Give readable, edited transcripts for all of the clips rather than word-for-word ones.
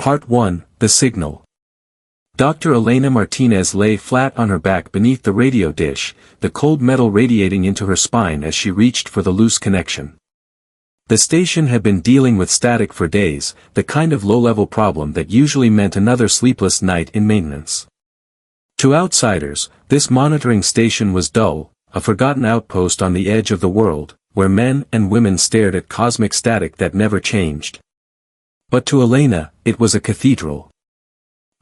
Part 1, The Signal. Dr. Elena Martinez lay flat on her back beneath the radio dish, the cold metal radiating into her spine as she reached for the loose connection. The station had been dealing with static for days, the kind of low-level problem that usually meant another sleepless night in maintenance. To outsiders, this monitoring station was dull, a forgotten outpost on the edge of the world, where men and women stared at cosmic static that never changed. But to Elena, it was a cathedral.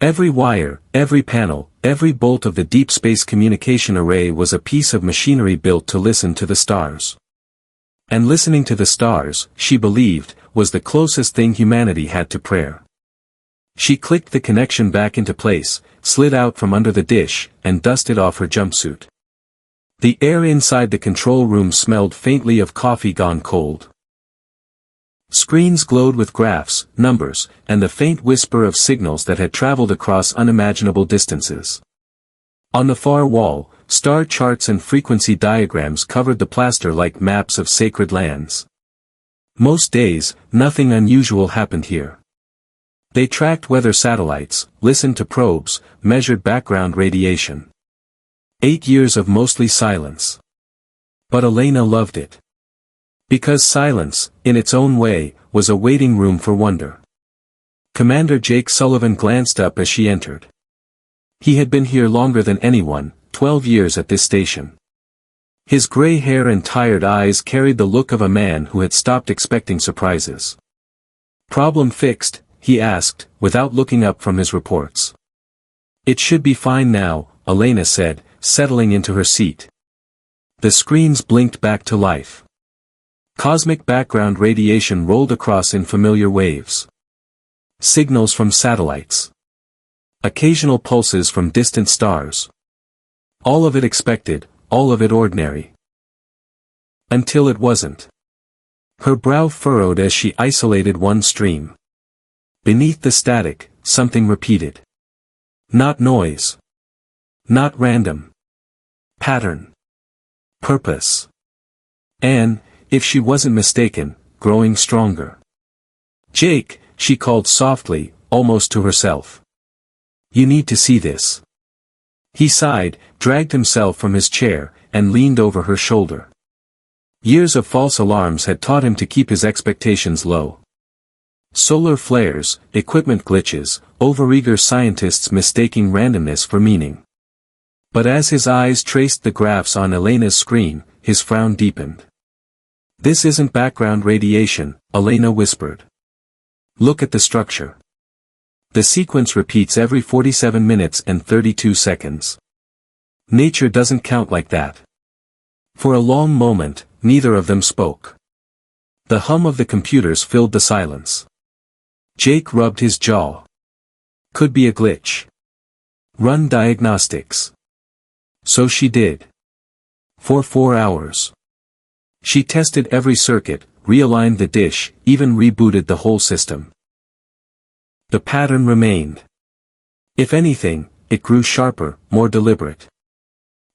Every wire, every panel, every bolt of the deep space communication array was a piece of machinery built to listen to the stars. And listening to the stars, she believed, was the closest thing humanity had to prayer. She clicked the connection back into place, slid out from under the dish, and dusted off her jumpsuit. The air inside the control room smelled faintly of coffee gone cold. Screens glowed with graphs, numbers, and the faint whisper of signals that had traveled across unimaginable distances. On the far wall, star charts and frequency diagrams covered the plaster like maps of sacred lands. Most days, nothing unusual happened here. They tracked weather satellites, listened to probes, measured background radiation. 8 years of mostly silence. But Elena loved it. Because silence, in its own way, was a waiting room for wonder. Commander Jake Sullivan glanced up as she entered. He had been here longer than anyone, 12 years at this station. His gray hair and tired eyes carried the look of a man who had stopped expecting surprises. "Problem fixed?" he asked, without looking up from his reports. "It should be fine now," Elena said, settling into her seat. The screens blinked back to life. Cosmic background radiation rolled across in familiar waves. Signals from satellites. Occasional pulses from distant stars. All of it expected, all of it ordinary. Until it wasn't. Her brow furrowed as she isolated one stream. Beneath the static, something repeated. Not noise. Not random. Pattern. Purpose. And, if she wasn't mistaken, growing stronger. "Jake," she called softly, almost to herself. "You need to see this." He sighed, dragged himself from his chair, and leaned over her shoulder. Years of false alarms had taught him to keep his expectations low. Solar flares, equipment glitches, overeager scientists mistaking randomness for meaning. But as his eyes traced the graphs on Elena's screen, his frown deepened. "This isn't background radiation," Elena whispered. "Look at the structure. The sequence repeats every 47 minutes and 32 seconds. Nature doesn't count like that." For a long moment, neither of them spoke. The hum of the computers filled the silence. Jake rubbed his jaw. "Could be a glitch. Run diagnostics." So she did. For 4 hours. She tested every circuit, realigned the dish, even rebooted the whole system. The pattern remained. If anything, it grew sharper, more deliberate.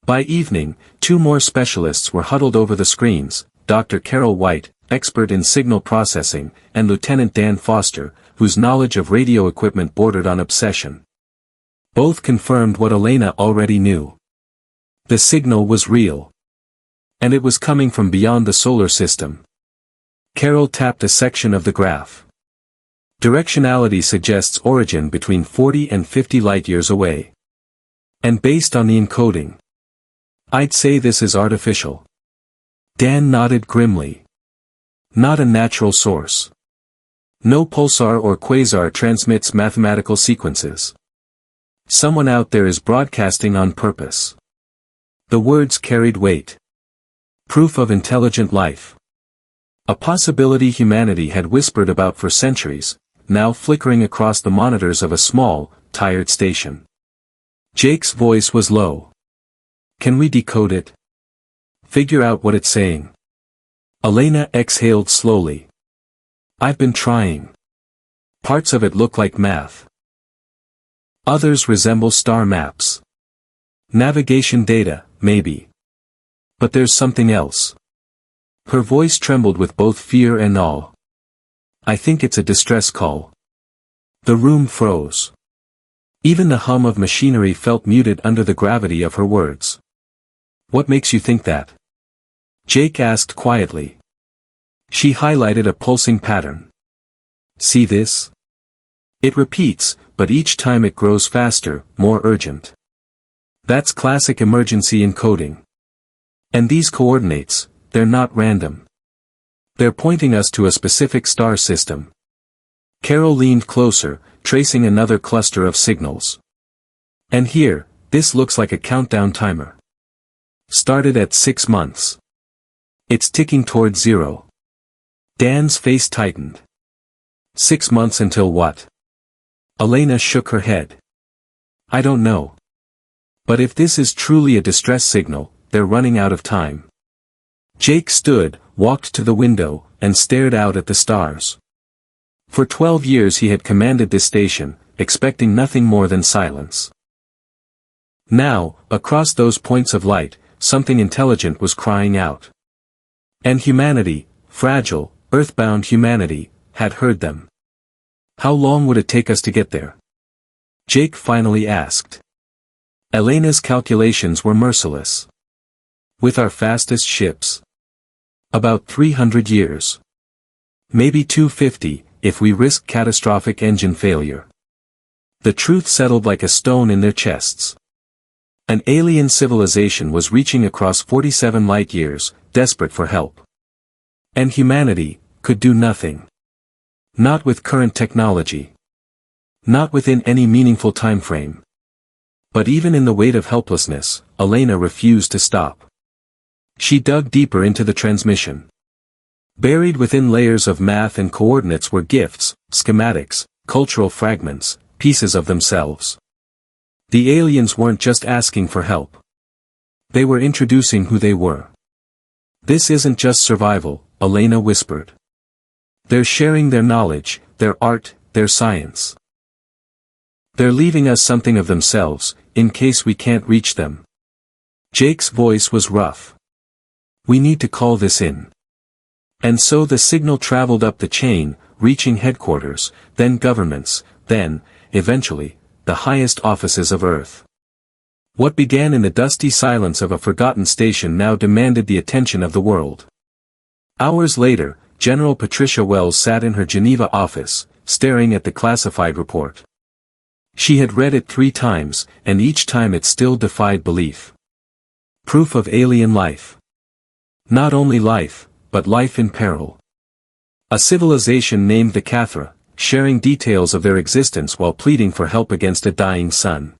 By evening, 2 more specialists were huddled over the screens, Dr. Carol White, expert in signal processing, and Lieutenant Dan Foster, whose knowledge of radio equipment bordered on obsession. Both confirmed what Elena already knew. The signal was real. And it was coming from beyond the solar system. Carol tapped a section of the graph. Directionality suggests origin between 40 and 50 light-years away. And based on the encoding, I'd say this is artificial. Dan nodded grimly. Not a natural source. No pulsar or quasar transmits mathematical sequences. Someone out there is broadcasting on purpose. The words carried weight. Proof of intelligent life. A possibility humanity had whispered about for centuries, now flickering across the monitors of a small, tired station. Jake's voice was low. "Can we decode it? Figure out what it's saying?" Elena exhaled slowly. "I've been trying. Parts of it look like math. Others resemble star maps. Navigation data, maybe. But there's something else." Her voice trembled with both fear and awe. "I think it's a distress call. The room froze. Even the hum of machinery felt muted under the gravity of her words. What makes you think that? Jake asked quietly. She highlighted a pulsing pattern. See this? It repeats, but each time it grows faster, more urgent. That's classic emergency encoding. And these coordinates, they're not random. They're pointing us to a specific star system. Carol leaned closer, tracing another cluster of signals. And here, this looks like a countdown timer. Started at 6 months. It's ticking toward 0. Dan's face tightened. 6 months until what? Elena shook her head. I don't know. But if this is truly a distress signal, they're running out of time. Jake stood, walked to the window, and stared out at the stars. For 12 years he had commanded this station, expecting nothing more than silence. Now, across those points of light, something intelligent was crying out. And humanity, fragile, earthbound humanity, had heard them. How long would it take us to get there? Jake finally asked. Elena's calculations were merciless. With our fastest ships. About 300 years. Maybe 250, if we risk catastrophic engine failure. The truth settled like a stone in their chests. An alien civilization was reaching across 47 light-years, desperate for help. And humanity could do nothing. Not with current technology. Not within any meaningful time frame. But even in the weight of helplessness, Elena refused to stop. She dug deeper into the transmission. Buried within layers of math and coordinates were gifts, schematics, cultural fragments, pieces of themselves. The aliens weren't just asking for help. They were introducing who they were. This isn't just survival, Elena whispered. They're sharing their knowledge, their art, their science. They're leaving us something of themselves, in case we can't reach them. Jake's voice was rough. We need to call this in. And so the signal traveled up the chain, reaching headquarters, then governments, then, eventually, the highest offices of Earth. What began in the dusty silence of a forgotten station now demanded the attention of the world. Hours later, General Patricia Wells sat in her Geneva office, staring at the classified report. She had read it 3 times, and each time it still defied belief. Proof of alien life. Not only life, but life in peril. A civilization named the Cathra, sharing details of their existence while pleading for help against a dying sun.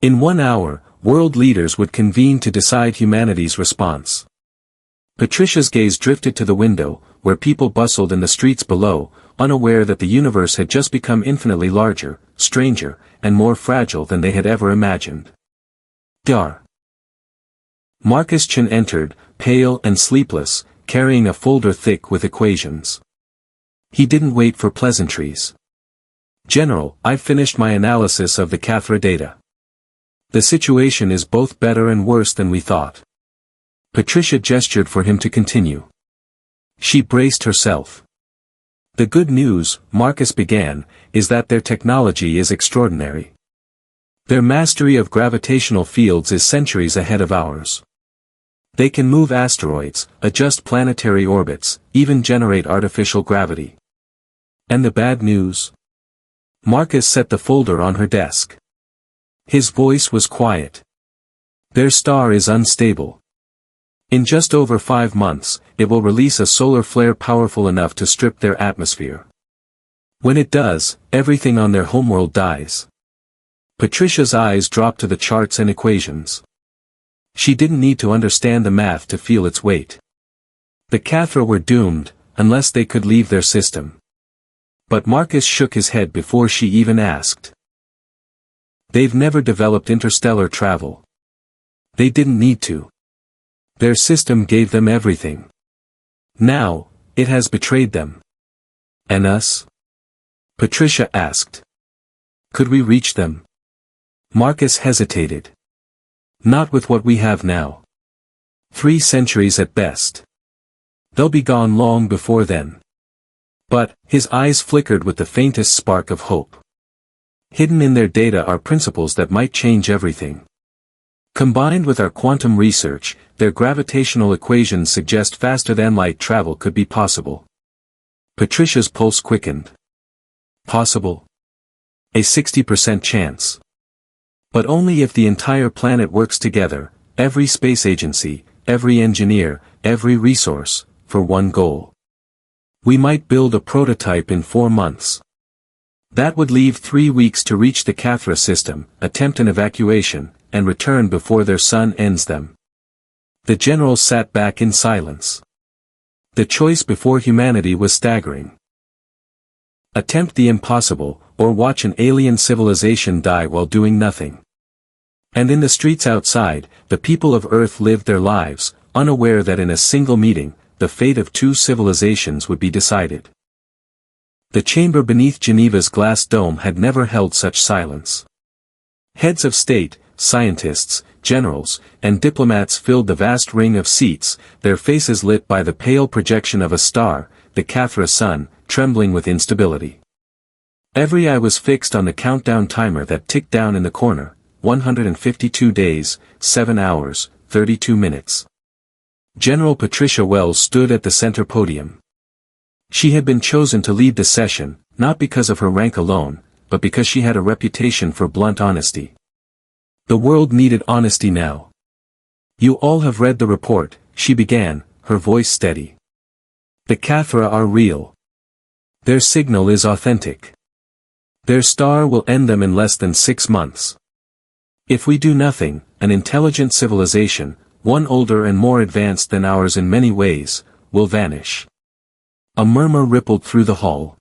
In 1 hour, world leaders would convene to decide humanity's response. Patricia's gaze drifted to the window, where people bustled in the streets below, unaware that the universe had just become infinitely larger, stranger, and more fragile than they had ever imagined. Dar. Marcus Chen entered, pale and sleepless, carrying a folder thick with equations. He didn't wait for pleasantries. General, I've finished my analysis of the Cathra data. The situation is both better and worse than we thought. Patricia gestured for him to continue. She braced herself. The good news, Marcus began, is that their technology is extraordinary. Their mastery of gravitational fields is centuries ahead of ours. They can move asteroids, adjust planetary orbits, even generate artificial gravity. And the bad news? Marcus set the folder on her desk. His voice was quiet. Their star is unstable. In just over 5 months, it will release a solar flare powerful enough to strip their atmosphere. When it does, everything on their homeworld dies. Patricia's eyes dropped to the charts and equations. She didn't need to understand the math to feel its weight. The Cathra were doomed, unless they could leave their system. But Marcus shook his head before she even asked. They've never developed interstellar travel. They didn't need to. Their system gave them everything. Now, it has betrayed them. And us? Patricia asked. Could we reach them? Marcus hesitated. Not with what we have now. 3 centuries at best. They'll be gone long before then. But, his eyes flickered with the faintest spark of hope. Hidden in their data are principles that might change everything. Combined with our quantum research, their gravitational equations suggest faster-than-light travel could be possible. Patricia's pulse quickened. Possible? A 60% chance. But only if the entire planet works together, every space agency, every engineer, every resource, for one goal. We might build a prototype in 4 months. That would leave 3 weeks to reach the Cathra system, attempt an evacuation, and return before their sun ends them. The general sat back in silence. The choice before humanity was staggering. Attempt the impossible, or watch an alien civilization die while doing nothing. And in the streets outside, the people of Earth lived their lives, unaware that in a single meeting, the fate of 2 civilizations would be decided. The chamber beneath Geneva's glass dome had never held such silence. Heads of state, scientists, generals, and diplomats filled the vast ring of seats, their faces lit by the pale projection of a star, the Cathra sun, trembling with instability. Every eye was fixed on the countdown timer that ticked down in the corner, 152 days, 7 hours, 32 minutes. General Patricia Wells stood at the center podium. She had been chosen to lead the session, not because of her rank alone, but because she had a reputation for blunt honesty. The world needed honesty now. You all have read the report, she began, her voice steady. The Cathra are real. Their signal is authentic. Their star will end them in less than 6 months. If we do nothing, an intelligent civilization, one older and more advanced than ours in many ways, will vanish. A murmur rippled through the hall.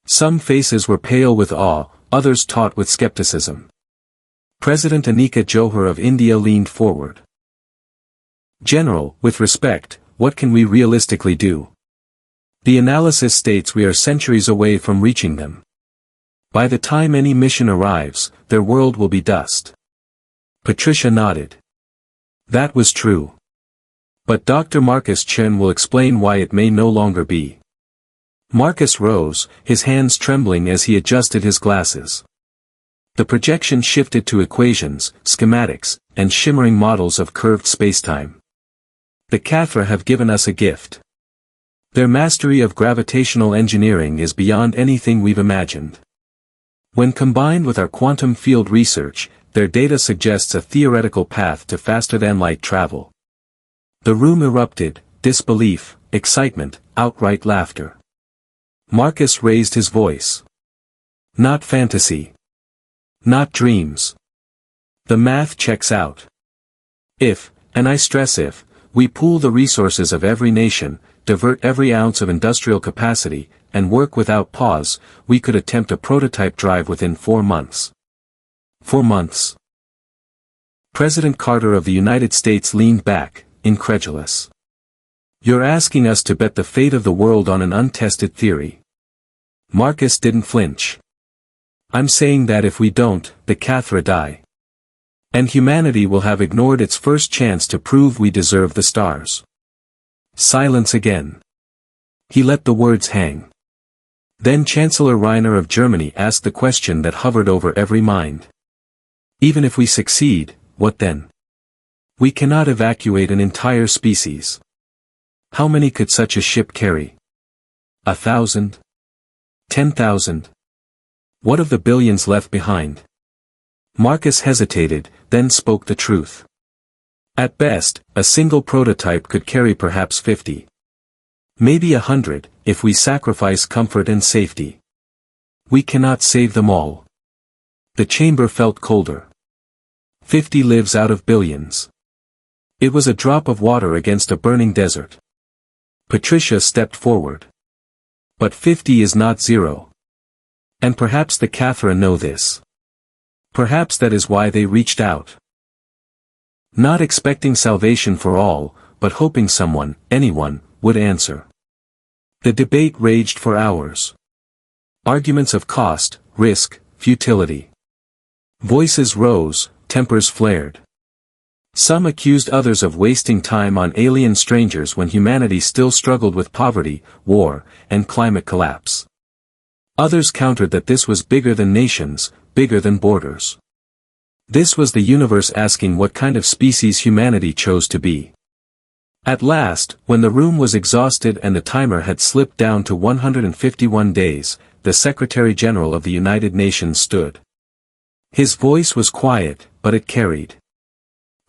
Some faces were pale with awe, others taut with skepticism. President Anika Johar of India leaned forward. General, with respect, what can we realistically do? The analysis states we are centuries away from reaching them. By the time any mission arrives, their world will be dust. Patricia nodded. That was true. But Dr. Marcus Chen will explain why it may no longer be. Marcus rose, his hands trembling as he adjusted his glasses. The projection shifted to equations, schematics, and shimmering models of curved spacetime. The Cathra have given us a gift. Their mastery of gravitational engineering is beyond anything we've imagined. When combined with our quantum field research, their data suggests a theoretical path to faster-than-light travel. The room erupted, disbelief, excitement, outright laughter. Marcus raised his voice. Not fantasy. Not dreams. The math checks out. If, and I stress if, we pool the resources of every nation, divert every ounce of industrial capacity, and work without pause, we could attempt a prototype drive within 4 months. 4 months. President Carter of the United States leaned back, incredulous. You're asking us to bet the fate of the world on an untested theory. Marcus didn't flinch. I'm saying that if we don't, the Cathra die. And humanity will have ignored its first chance to prove we deserve the stars. Silence again. He let the words hang. Then Chancellor Reiner of Germany asked the question that hovered over every mind. Even if we succeed, what then? We cannot evacuate an entire species. How many could such a ship carry? 1,000? 10,000? What of the billions left behind? Marcus hesitated, then spoke the truth. At best, a single prototype could carry perhaps 50. Maybe 100, if we sacrifice comfort and safety. We cannot save them all. The chamber felt colder. 50 lives out of billions. It was a drop of water against a burning desert. Patricia stepped forward. But 50 is not 0. And perhaps the Cathra know this. Perhaps that is why they reached out. Not expecting salvation for all, but hoping someone, anyone, would answer. The debate raged for hours. Arguments of cost, risk, futility. Voices rose, tempers flared. Some accused others of wasting time on alien strangers when humanity still struggled with poverty, war, and climate collapse. Others countered that this was bigger than nations, bigger than borders. This was the universe asking what kind of species humanity chose to be. At last, when the room was exhausted and the timer had slipped down to 151 days, the Secretary General of the United Nations stood. His voice was quiet, but it carried.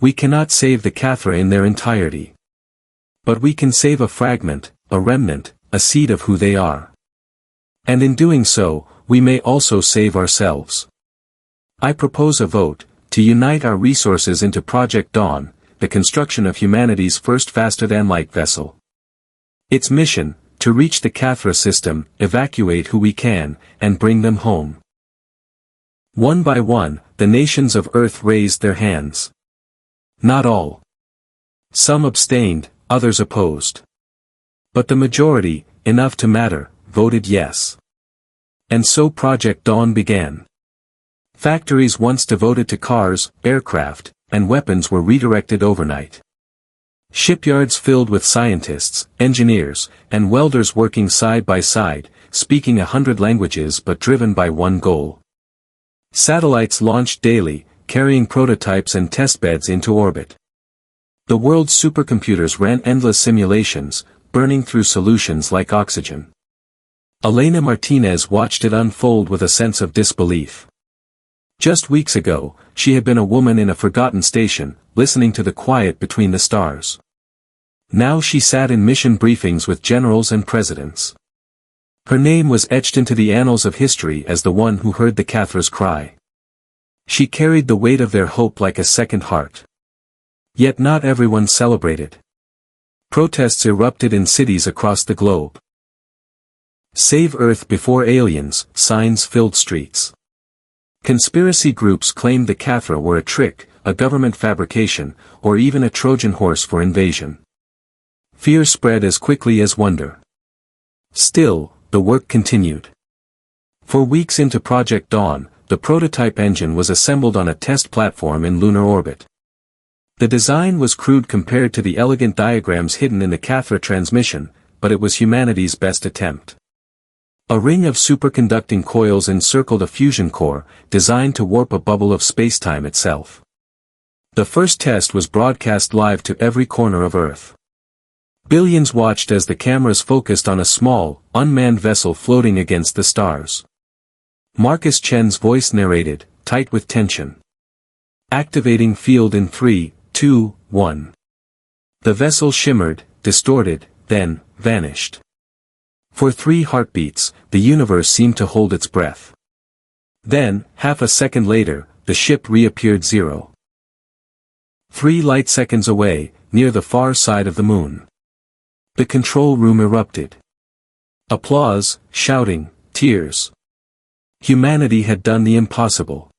We cannot save the Cathra in their entirety. But we can save a fragment, a remnant, a seed of who they are. And in doing so, we may also save ourselves. I propose a vote, to unite our resources into Project Dawn, the construction of humanity's first faster-than-light vessel. Its mission, to reach the Cathra system, evacuate who we can, and bring them home. One by one, the nations of Earth raised their hands. Not all. Some abstained, others opposed. But the majority, enough to matter, voted yes. And so Project Dawn began. Factories once devoted to cars, aircraft, and weapons were redirected overnight. Shipyards filled with scientists, engineers, and welders working side by side, speaking 100 languages but driven by one goal. Satellites launched daily, carrying prototypes and testbeds into orbit. The world's supercomputers ran endless simulations, burning through solutions like oxygen. Elena Martinez watched it unfold with a sense of disbelief. Just weeks ago, she had been a woman in a forgotten station, listening to the quiet between the stars. Now she sat in mission briefings with generals and presidents. Her name was etched into the annals of history as the one who heard the Cathra's cry. She carried the weight of their hope like a second heart. Yet not everyone celebrated. Protests erupted in cities across the globe. Save Earth before aliens, signs filled streets. Conspiracy groups claimed the Cathra were a trick, a government fabrication, or even a Trojan horse for invasion. Fear spread as quickly as wonder. Still, the work continued. For weeks into Project Dawn, the prototype engine was assembled on a test platform in lunar orbit. The design was crude compared to the elegant diagrams hidden in the Cathra transmission, but it was humanity's best attempt. A ring of superconducting coils encircled a fusion core, designed to warp a bubble of spacetime itself. The first test was broadcast live to every corner of Earth. Billions watched as the cameras focused on a small, unmanned vessel floating against the stars. Marcus Chen's voice narrated, tight with tension. Activating field in 3, 2, 1. The vessel shimmered, distorted, then vanished. For 3 heartbeats, the universe seemed to hold its breath. Then, half a second later, the ship reappeared 0. 3 light seconds away, near the far side of the moon. The control room erupted. Applause, shouting, tears. Humanity had done the impossible.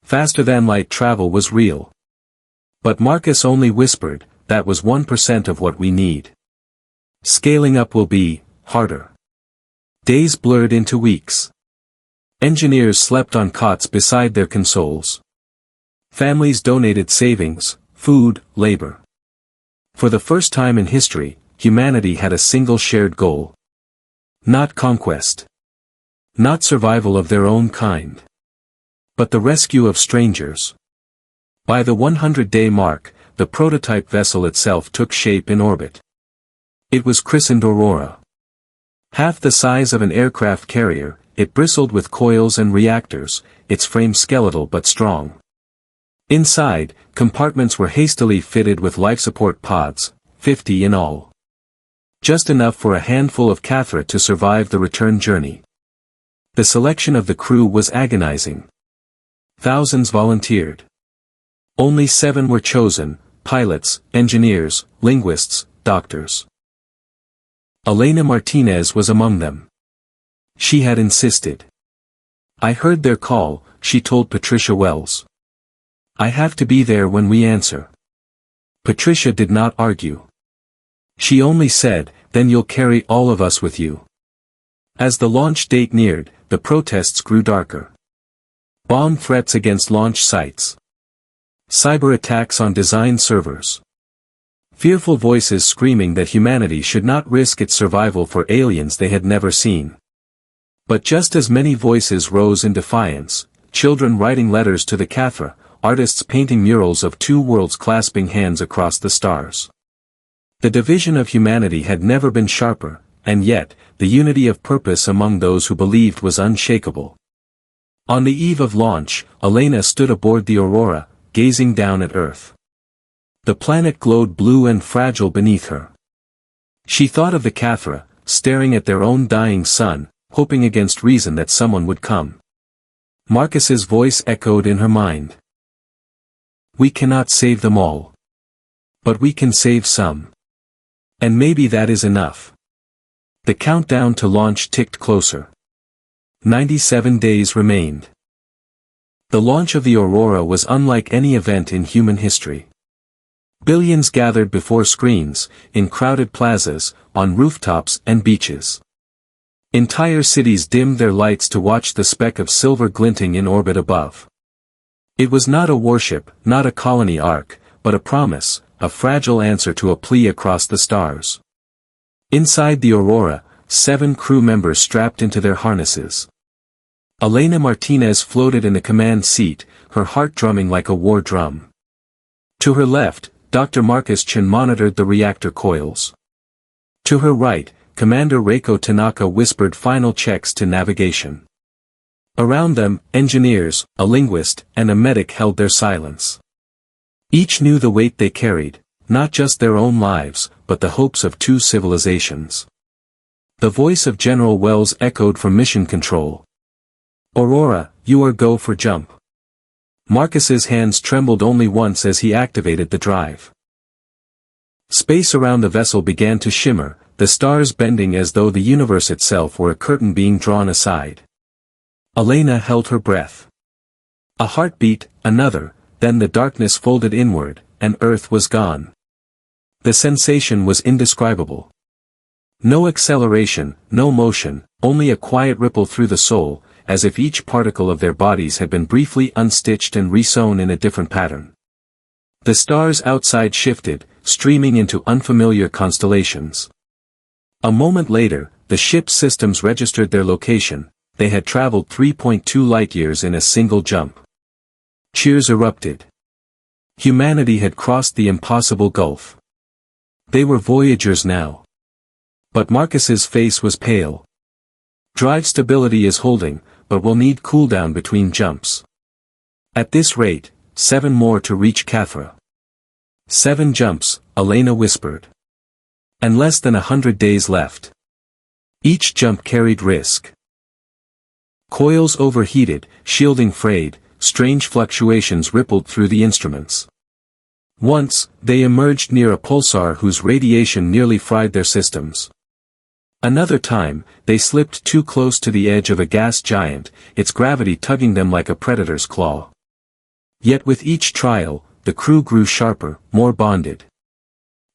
Faster-than-light travel was real. But Marcus only whispered, that was 1% of what we need. Scaling up will be harder. Days blurred into weeks. Engineers slept on cots beside their consoles. Families donated savings, food, labor. For the first time in history, humanity had a single shared goal. Not conquest. Not survival of their own kind. But the rescue of strangers. By the 100-day mark, the prototype vessel itself took shape in orbit. It was christened Aurora. Half the size of an aircraft carrier, it bristled with coils and reactors, its frame skeletal but strong. Inside, compartments were hastily fitted with life support pods, 50 in all. Just enough for a handful of Cathra to survive the return journey. The selection of the crew was agonizing. Thousands volunteered. Only 7 were chosen, pilots, engineers, linguists, doctors. Elena Martinez was among them. She had insisted. I heard their call, she told Patricia Wells. I have to be there when we answer. Patricia did not argue. She only said, then you'll carry all of us with you. As the launch date neared, the protests grew darker. Bomb threats against launch sites. Cyber attacks on design servers. Fearful voices screaming that humanity should not risk its survival for aliens they had never seen. But just as many voices rose in defiance, children writing letters to the Cathra, artists painting murals of two worlds clasping hands across the stars. The division of humanity had never been sharper, and yet, the unity of purpose among those who believed was unshakable. On the eve of launch, Elena stood aboard the Aurora, gazing down at Earth. The planet glowed blue and fragile beneath her. She thought of the Cathra, staring at their own dying sun, hoping against reason that someone would come. Marcus's voice echoed in her mind. We cannot save them all. But we can save some. And maybe that is enough. The countdown to launch ticked closer. 97 days remained. The launch of the Aurora was unlike any event in human history. Billions gathered before screens, in crowded plazas, on rooftops and beaches. Entire cities dimmed their lights to watch the speck of silver glinting in orbit above. It was not a warship, not a colony ark, but a promise, a fragile answer to a plea across the stars. Inside the Aurora, 7 crew members strapped into their harnesses. Elena Martinez floated in the command seat, her heart drumming like a war drum. To her left, Dr. Marcus Chen monitored the reactor coils. To her right, Commander Reiko Tanaka whispered final checks to navigation. Around them, engineers, a linguist, and a medic held their silence. Each knew the weight they carried, not just their own lives, but the hopes of 2 civilizations. The voice of General Wells echoed from mission control. Aurora, you are go for jump. Marcus's hands trembled only once as he activated the drive. Space around the vessel began to shimmer, the stars bending as though the universe itself were a curtain being drawn aside. Elena held her breath. A heartbeat, another, then the darkness folded inward, and Earth was gone. The sensation was indescribable. No acceleration, no motion, only a quiet ripple through the soul, as if each particle of their bodies had been briefly unstitched and resewn in a different pattern. The stars outside shifted, streaming into unfamiliar constellations. A moment later, the ship's systems registered their location. They had traveled 3.2 light-years in a single jump. Cheers erupted. Humanity had crossed the impossible gulf. They were voyagers now. But Marcus's face was pale. Drive stability is holding, but we'll need cooldown between jumps. At this rate, 7 more to reach Cathra. 7 jumps, Elena whispered. And less than 100 days left. Each jump carried risk. Coils overheated, shielding frayed, strange fluctuations rippled through the instruments. Once, they emerged near a pulsar whose radiation nearly fried their systems. Another time, they slipped too close to the edge of a gas giant, its gravity tugging them like a predator's claw. Yet with each trial, the crew grew sharper, more bonded.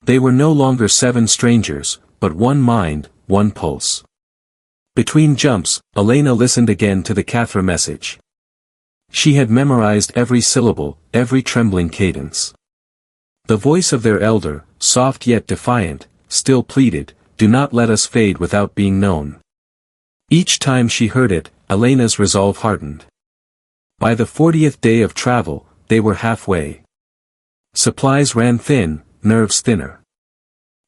They were no longer 7 strangers, but one mind, one pulse. Between jumps, Elena listened again to the Cathra message. She had memorized every syllable, every trembling cadence. The voice of their elder, soft yet defiant, still pleaded, "Do not let us fade without being known." Each time she heard it, Elena's resolve hardened. By the 40th day of travel, they were halfway. Supplies ran thin, nerves thinner.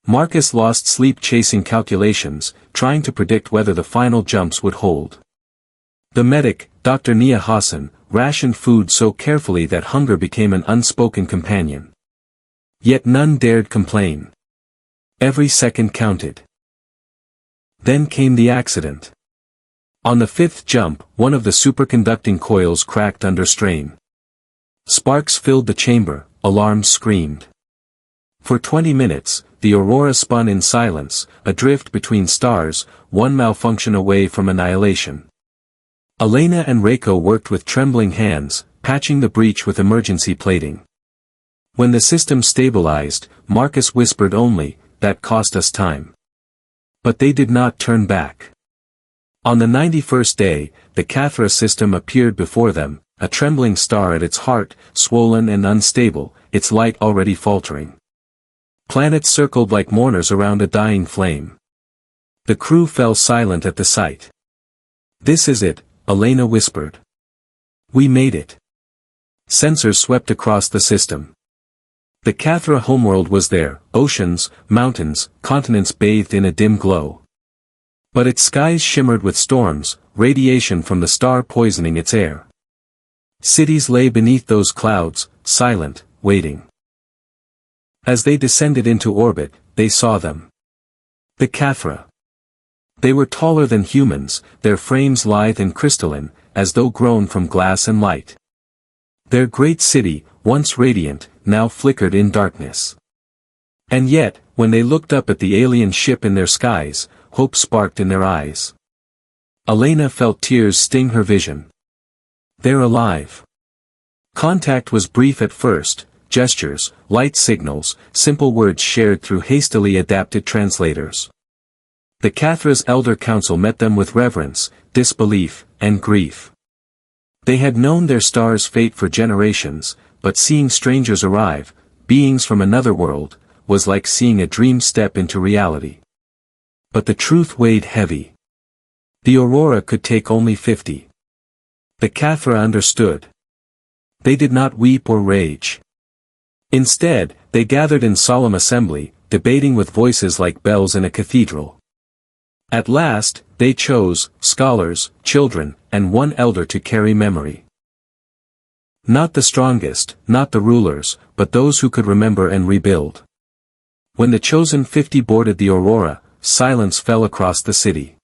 Marcus lost sleep chasing calculations, trying to predict whether the final jumps would hold. The medic, Dr. Nia Hassan, rationed food so carefully that hunger became an unspoken companion. Yet none dared complain. Every second counted. Then came the accident. On the 5th jump, one of the superconducting coils cracked under strain. Sparks filled the chamber, alarms screamed. For 20 minutes, the Aurora spun in silence, adrift between stars, one malfunction away from annihilation. Elena and Reiko worked with trembling hands, patching the breach with emergency plating. When the system stabilized, Marcus whispered only, "That cost us time." But they did not turn back. On the 91st day, the Cathra system appeared before them, a trembling star at its heart, swollen and unstable, its light already faltering. Planets circled like mourners around a dying flame. The crew fell silent at the sight. "This is it," Elena whispered. "We made it." Sensors swept across the system. The Cathra homeworld was there, oceans, mountains, continents bathed in a dim glow. But its skies shimmered with storms, radiation from the star poisoning its air. Cities lay beneath those clouds, silent, waiting. As they descended into orbit, they saw them. The Cathra. They were taller than humans, their frames lithe and crystalline, as though grown from glass and light. Their great city, once radiant, now flickered in darkness. And yet, when they looked up at the alien ship in their skies, hope sparked in their eyes. Elena felt tears sting her vision. "They're alive." Contact was brief at first, gestures, light signals, simple words shared through hastily adapted translators. The Cathra's elder council met them with reverence, disbelief, and grief. They had known their star's fate for generations, but seeing strangers arrive, beings from another world, was like seeing a dream step into reality. But the truth weighed heavy. The Aurora could take only 50. The Cathra understood. They did not weep or rage. Instead, they gathered in solemn assembly, debating with voices like bells in a cathedral. At last, they chose, scholars, children, and one elder to carry memory. Not the strongest, not the rulers, but those who could remember and rebuild. When the chosen 50 boarded the Aurora, silence fell across the city.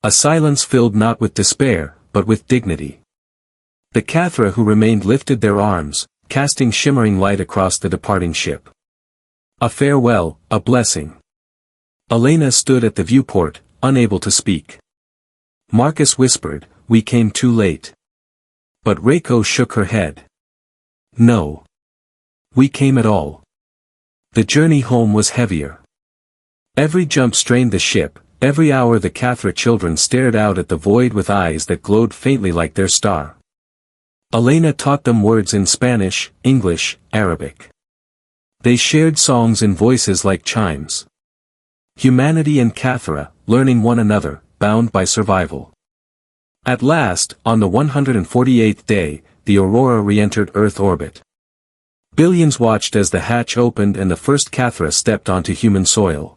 A silence filled not with despair, but with dignity. The Cathra who remained lifted their arms, casting shimmering light across the departing ship. A farewell, a blessing. Elena stood at the viewport, unable to speak. Marcus whispered, "We came too late." But Reiko shook her head. "No. We came at all." The journey home was heavier. Every jump strained the ship, every hour the Cathra children stared out at the void with eyes that glowed faintly like their star. Elena taught them words in Spanish, English, Arabic. They shared songs in voices like chimes. Humanity and Cathra, learning one another, bound by survival. At last, on the 148th day, the Aurora re-entered Earth orbit. Billions watched as the hatch opened and the first Cathra stepped onto human soil.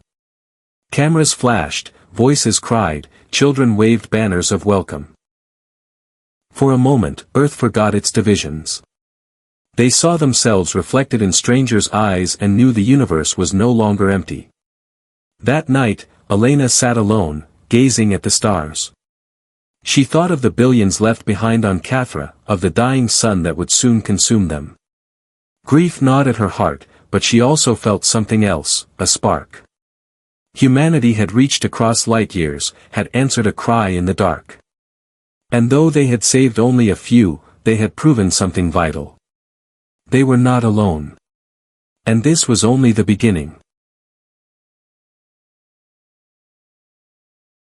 Cameras flashed, voices cried, children waved banners of welcome. For a moment, Earth forgot its divisions. They saw themselves reflected in strangers' eyes and knew the universe was no longer empty. That night, Elena sat alone, gazing at the stars. She thought of the billions left behind on Cathra, of the dying sun that would soon consume them. Grief gnawed at her heart, but she also felt something else, a spark. Humanity had reached across light years, had answered a cry in the dark. And though they had saved only a few, they had proven something vital. They were not alone. And this was only the beginning.